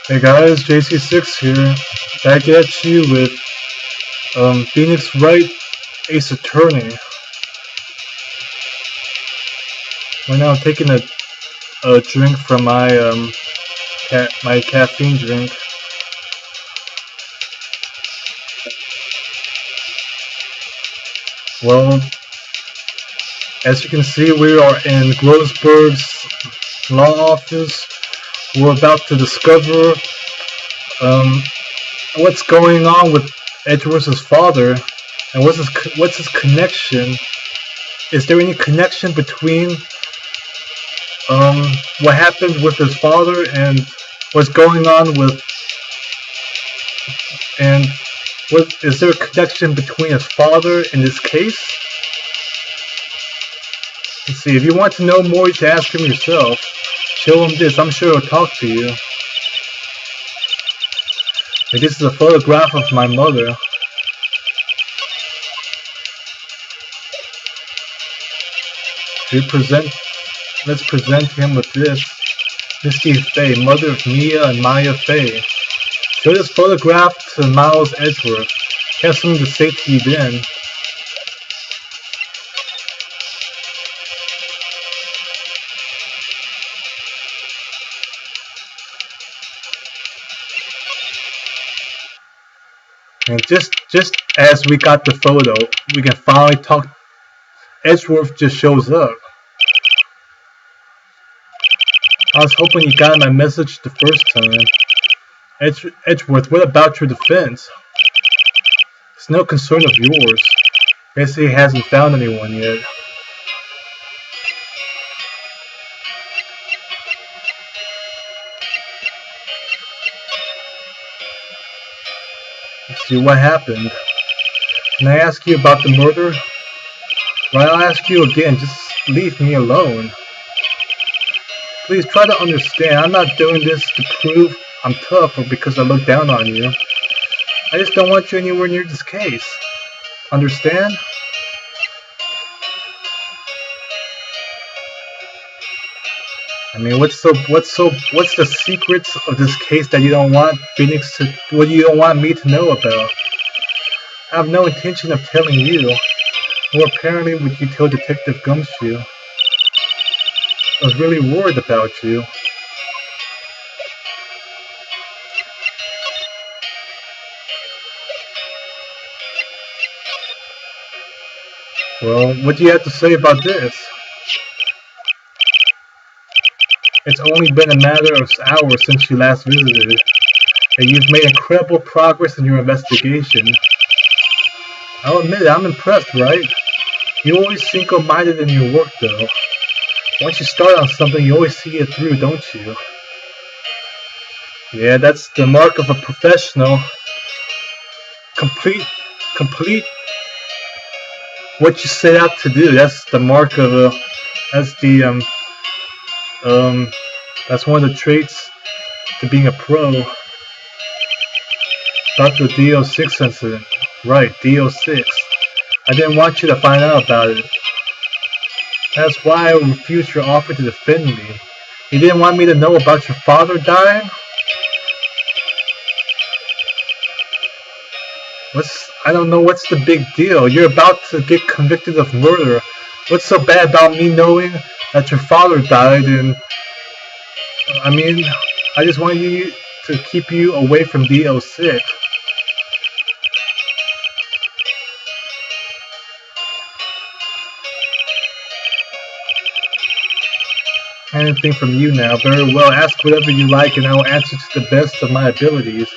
Hey guys, JC6 here, back at you with Phoenix Wright, Ace Attorney. Right now I'm taking a drink from my my caffeine drink. Well, as you can see, we are in Grossberg's law office. We're about to discover what's going on with Edgeworth's father, and what's his connection. Is there any connection between what happened with his father and what's going on with, and what is there a connection between his father and this case? Let's see, if you want to know more, you should ask him yourself. Show him this, I'm sure he'll talk to you. And this is a photograph of my mother. Let's present him with this. Misty Faye, mother of Mia and Maya Faye. Show this photograph to Miles Edgeworth. He has something to say to you then. And just as we got the photo, we can finally talk. Edgeworth just shows up. I was hoping you got my message the first time. Edgeworth, what about your defense? It's no concern of yours. Guess he hasn't found anyone yet. Let's see what happened. Can I ask you about the murder? Well, I'll ask you again, just leave me alone. Please try to understand, I'm not doing this to prove I'm tough or because I look down on you. I just don't want you anywhere near this case. Understand? I mean, what's the secrets of this case that you don't want Phoenix to, what you don't want me to know about? I have no intention of telling you, or apparently would you tell Detective Gumshoe. I was really worried about you. Well, what do you have to say about this? It's only been a matter of hours since you last visited, and you've made incredible progress in your investigation. I'll admit it, I'm impressed, right? You're always single-minded in your work, though. Once you start on something, you always see it through, don't you? Yeah, that's the mark of a professional. Complete what you set out to do. That's the mark of a, that's one of the traits to being a pro. About the DO6 incident. Right, DO6. I didn't want you to find out about it. That's why I refused your offer to defend me. You didn't want me to know about your father dying? I don't know, what's the big deal? You're about to get convicted of murder. What's so bad about me knowing that your father died? And I mean, I just want you to keep you away from DO6. Anything from you now. Very well, ask whatever you like and I will answer to the best of my abilities.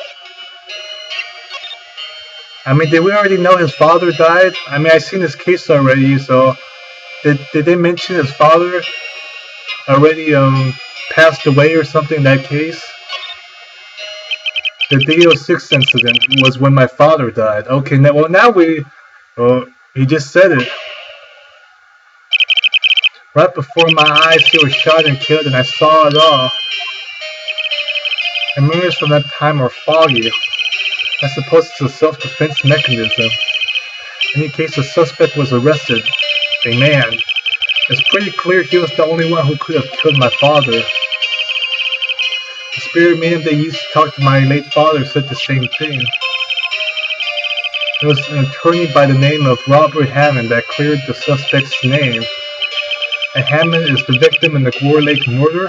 I mean, did we already know his father died? I mean, I've seen his case already, so did they mention his father already passed away or something in that case? The DO6 incident was when my father died. Okay, now he just said it. Right before my eyes, he was shot and killed, and I saw it all. The memories from that time are foggy. I suppose it's a self-defense mechanism. In any case, the suspect was arrested. A man. It's pretty clear he was the only one who could have killed my father. The spirit medium that used to talk to my late father said the same thing. It was an attorney by the name of Robert Hammond that cleared the suspect's name. And Hammond is the victim in the Gore Lake murder.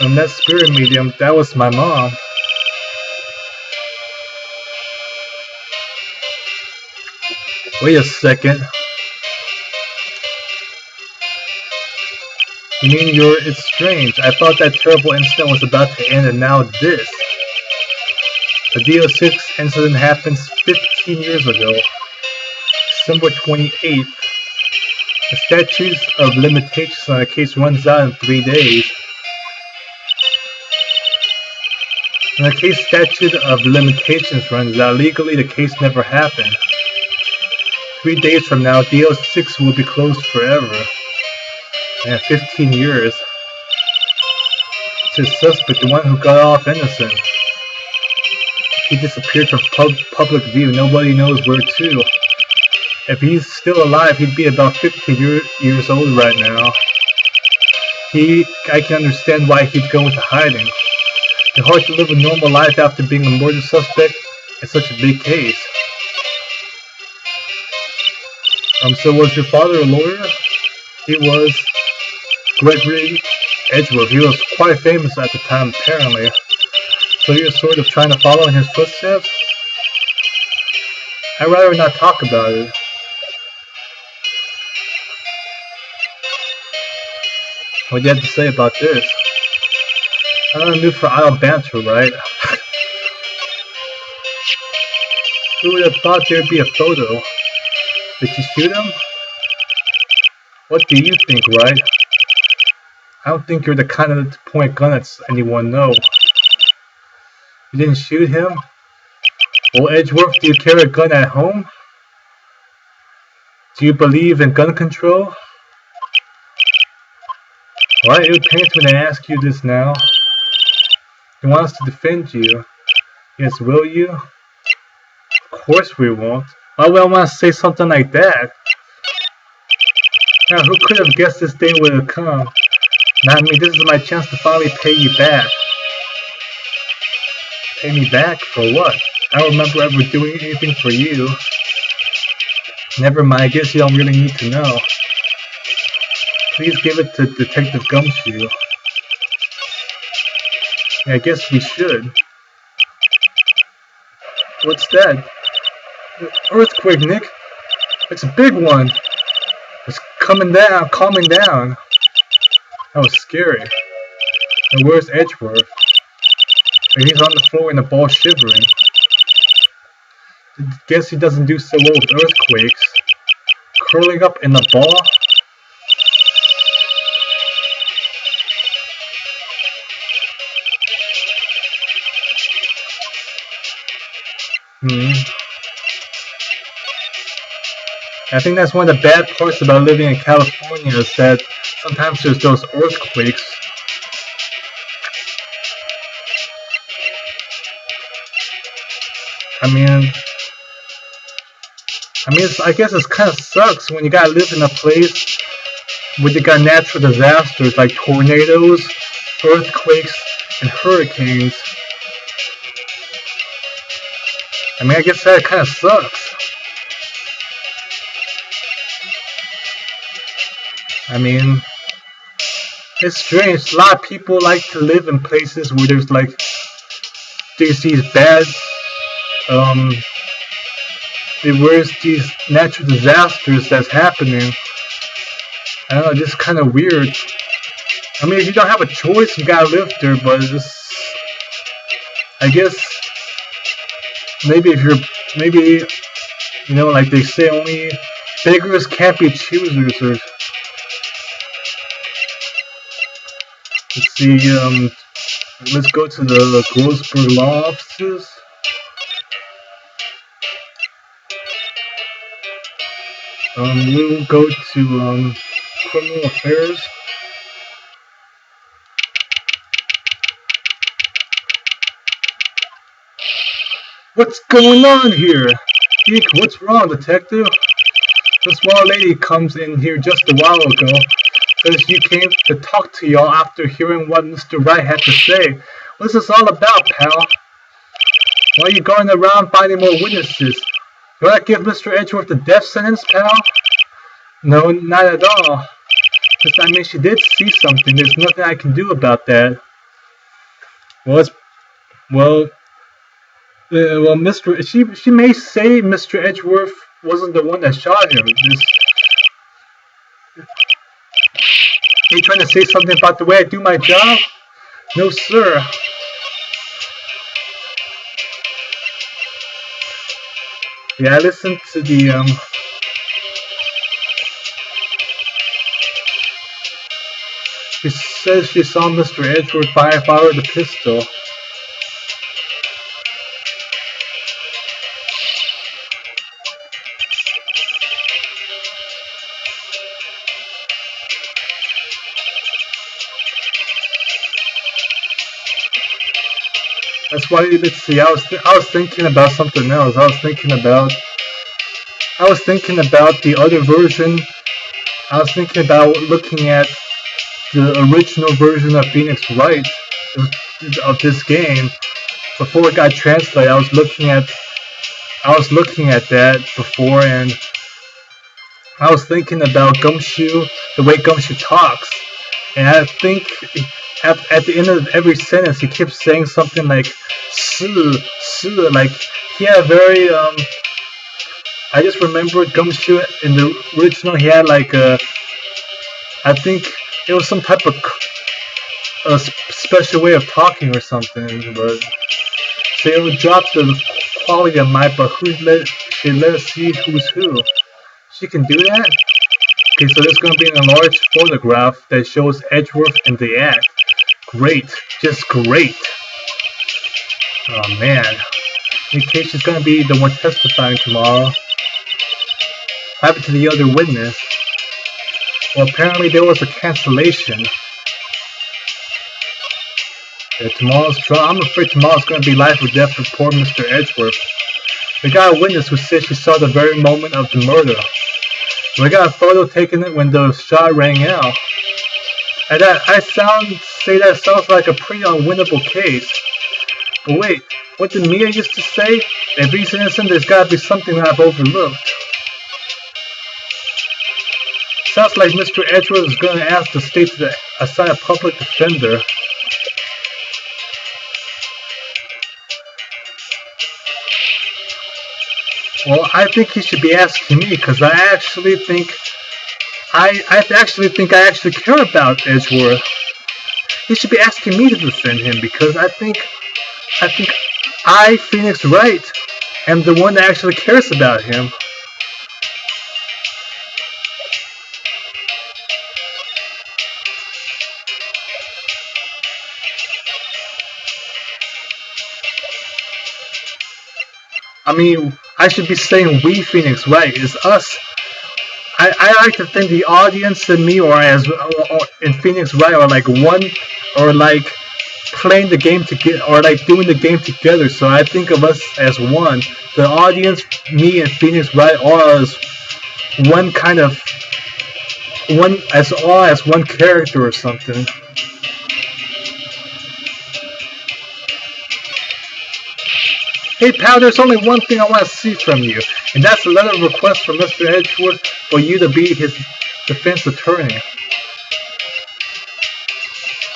And that spirit medium, that was my mom. Wait a second. You mean it's strange. I thought that terrible incident was about to end and now this. The JC6 incident happened 15 years ago. December 28th. The statute of limitations on a case runs out in 3 days. When the case statute of limitations runs out, legally the case never happened. 3 days from now, JC6 will be closed forever. And 15 years. It's his suspect, the one who got off innocent. He disappeared from public view. Nobody knows where to. If he's still alive, he'd be about 15 years old right now. I can understand why he'd go into hiding. It's hard to live a normal life after being a murder suspect in such a big case. So was your father a lawyer? He was. Gregory Edgeworth. He was quite famous at the time, apparently. So you're sort of trying to follow in his footsteps? I'd rather not talk about it. What do you have to say about this? I'm not new for idle banter, right? Who would have thought there'd be a photo? Did you shoot him? What do you think, Wright? I don't think you're the kind of to point gun at anyone, no. You didn't shoot him? Well, Edgeworth, do you carry a gun at home? Do you believe in gun control? Why are you pained when I ask you this now? He wants to defend you. Yes, will you? Of course we won't. Why would I want to say something like that? Now, who could have guessed this day would have come? Not me. This is my chance to finally pay you back. Pay me back? For what? I don't remember ever doing anything for you. Never mind, I guess you don't really need to know. Please give it to Detective Gumshoe. Yeah, I guess we should. What's that? Earthquake, Nick. It's a big one. It's coming down, calming down. That was scary. And where's Edgeworth? And he's on the floor in the ball shivering. Guess he doesn't do so well with earthquakes. Curling up in the ball? I think that's one of the bad parts about living in California is that sometimes there's those earthquakes. I guess it kind of sucks when you gotta live in a place where you got natural disasters like tornadoes, earthquakes, and hurricanes. I guess that kind of sucks. It's strange. A lot of people like to live in places where there's these bad, where's these natural disasters that's happening. I don't know, just kind of weird. If you don't have a choice, you gotta live there, but it's, I guess, maybe like they say, only beggars can't be choosers, or let's see, let's go to the Grossberg law offices. We'll go to criminal affairs. What's going on here? Eek, what's wrong, detective? This wild lady comes in here just a while ago. because you came to talk to y'all after hearing what Mr. Wright had to say. What's this all about, pal? Why are you going around finding more witnesses? You wanna give Mr. Edgeworth the death sentence, pal? No, not at all. I mean, she did see something. There's nothing I can do about that. Well, she may say Mr. Edgeworth wasn't the one that shot him. Are you trying to say something about the way I do my job? No, sir. Yeah, I listened to the, She says she saw Mr. Edgeworth fire the pistol. That's why, let's see, I was thinking about something else. I was thinking about the other version. I was thinking about looking at the original version of Phoenix Wright of this game before it got translated. I was looking at that before, and I was thinking about Gumshoe, the way Gumshoe talks, and I think at the end of every sentence he keeps saying something like "su," like he had a very I just remembered Gumshoe in the original. He had like I think it was some type of a special way of talking or something, but so it would drop the quality of my, but she let us see who's who. She can do that? Okay, so there's going to be an enlarged photograph that shows Edgeworth in the act. Great, just great. Oh man, in case she's going to be the one testifying tomorrow. What happened to the other witness? Well, apparently there was a cancellation. Yeah, tomorrow's trial. I'm afraid tomorrow's going to be life or death for poor Mr. Edgeworth. We got a witness who said she saw the very moment of the murder. We got a photo taken when the shot rang out. And that sounds like a pretty unwinnable case. But wait, what did Mia used to say? If he's innocent, there's got to be something that I've overlooked. Sounds like Mr. Edgeworth is going to ask the state to assign a public defender. Well, I think he should be asking me, because I actually think I actually care about Edgeworth. He should be asking me to defend him, because I think I, Phoenix Wright, am the one that actually cares about him. I mean, I should be saying we, Phoenix Wright. It's us. I like to think the audience and me, or in Phoenix Wright, are like one, or like playing the game together, or like doing the game together. So I think of us as one. The audience, me, and Phoenix Wright are as one kind of as one character or something. Hey pal, there's only one thing I want to see from you, and that's a letter of request from Mr. Edgeworth for you to be his defense attorney.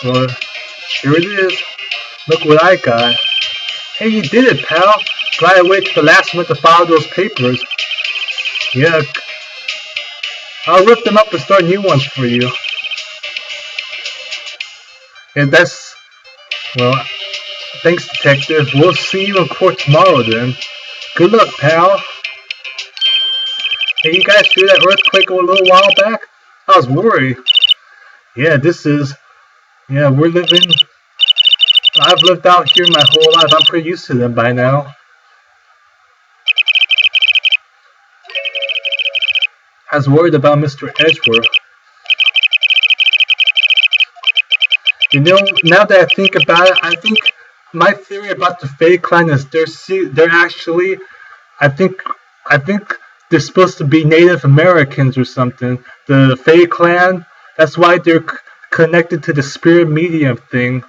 Well, here it is. Look what I got. Hey, you did it, pal. Glad I waited till the last minute to file those papers. Yeah, I'll rip them up and start new ones for you. And that's, well, thanks, detective. We'll see you in court tomorrow then. Good luck, pal. Hey, you guys hear that earthquake a little while back? I was worried. Yeah, we're living. I've lived out here my whole life. I'm pretty used to them by now. I was worried about Mr. Edgeworth. You know, now that I think about it, I think my theory about the Fae Clan is they're actually, I think they're supposed to be Native Americans or something. The Fae Clan, That's why they're connected to the spirit medium thing,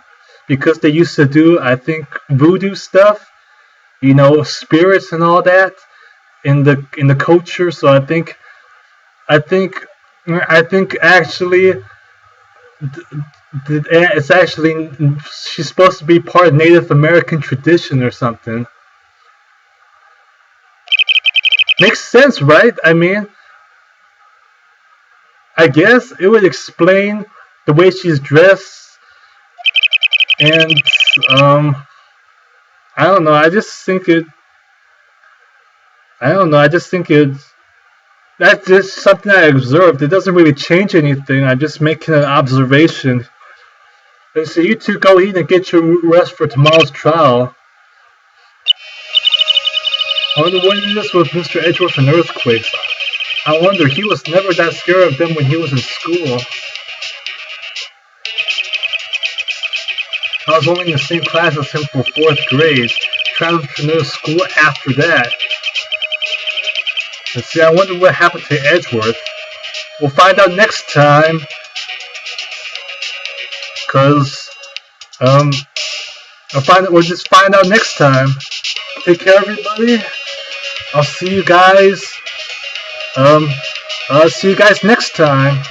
because they used to do, I think, voodoo stuff, you know, spirits and all that in the culture. So I think actually it's actually she's supposed to be part of Native American tradition or something. Makes sense, right? I mean, I guess it would explain the way she's dressed, and I don't know. I just think it. I don't know. I just think it's. That's just something I observed. It doesn't really change anything. I'm just making an observation. And so you two go eat and get your rest for tomorrow's trial. I wonder what it is with Mr. Edgeworth and earthquakes. I wonder, he was never that scared of them when he was in school. I was only in the same class as him for 4th grade. Traveled to another school after that. And see, I wonder what happened to Edgeworth. We'll find out next time. Cause, we'll just find out next time. Take care, everybody. I'll see you guys. See you guys next time.